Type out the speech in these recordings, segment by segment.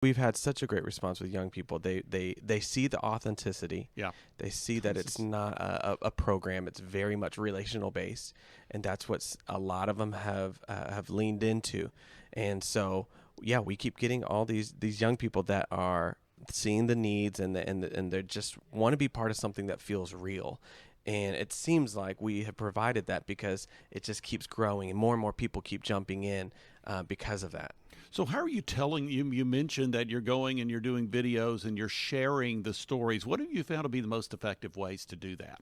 We've had such a great response with young people. They see the authenticity. Yeah. They see that it's not a program. It's very much relational based, and that's what a lot of them have leaned into. And so, yeah, we keep getting all these young people that are seeing the needs and they just want to be part of something that feels real. And it seems like we have provided that because it just keeps growing, and more people keep jumping in because of that. So how are you telling, you mentioned that you're going and you're doing videos and you're sharing the stories. What have you found to be the most effective ways to do that?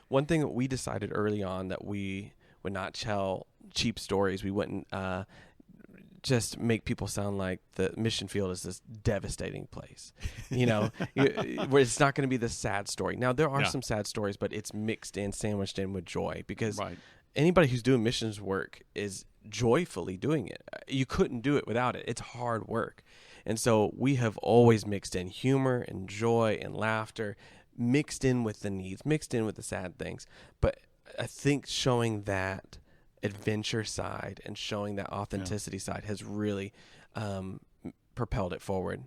One thing that we decided early on that we would not tell cheap stories. We wouldn't just make people sound like the mission field is this devastating place. Where it's not going to be this sad story. Now, there are some sad stories, but it's mixed in, sandwiched in with joy, because anybody who's doing missions work is joyfully doing it. You couldn't do it without it. It's hard work. And so we have always mixed in humor and joy and laughter, mixed in with the needs, mixed in with the sad things. But I think showing that adventure side and showing that authenticity side has really propelled it forward.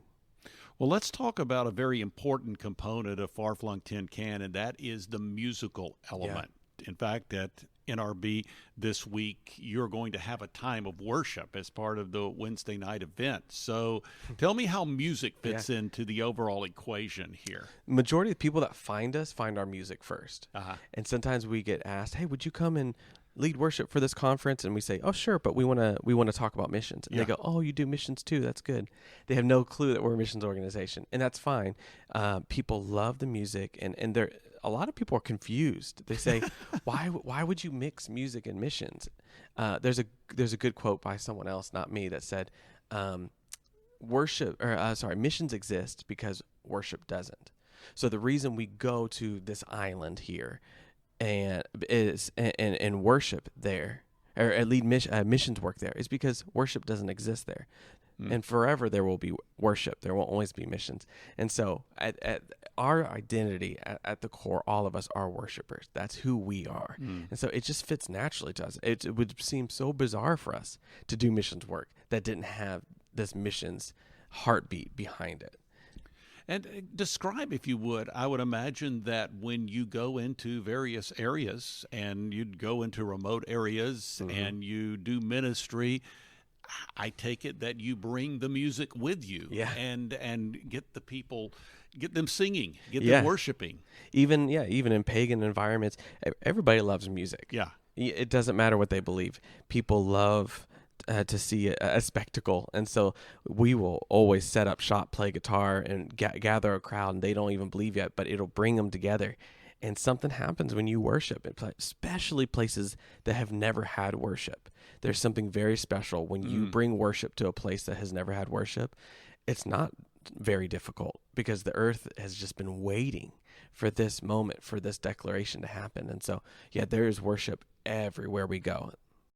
Well, let's talk about a very important component of Far Flung Tin Can, and that is the musical element. In fact, at NRB this week, you're going to have a time of worship as part of the Wednesday night event. So tell me how music fits into the overall equation here. Majority of the people that find us find our music first. And sometimes we get asked, hey, would you come and lead worship for this conference? And we say, oh, sure, but we want to talk about missions. And they go, oh, you do missions too? That's good. They have no clue that we're a missions organization, and that's fine. People love the music, and they're a lot of people are confused. They say, why would you mix music and missions? There's a good quote by someone else, not me, that said, missions exist because worship doesn't. So the reason we go to this island here and worship there, or lead missions work there, is because worship doesn't exist there. And forever there will be worship. There will always be missions. And so at our identity, at the core, all of us are worshipers. That's who we are. And so it just fits naturally to us. It would seem so bizarre for us to do missions work that didn't have this missions heartbeat behind it. And describe, if you would, I would imagine that when you go into various areas and you'd go into remote areas and you do ministry, I take it that you bring the music with you and get the people, get them singing, get them worshiping. Even in pagan environments, everybody loves music. Yeah. It doesn't matter what they believe. People love to see a spectacle, and so we will always set up shop, play guitar, and gather a crowd, and they don't even believe yet, but it'll bring them together. And something happens when you worship, especially places that have never had worship. There's something very special when you bring worship to a place that has never had worship. It's not very difficult because the earth has just been waiting for this moment, for this declaration to happen. And so, there is worship everywhere we go.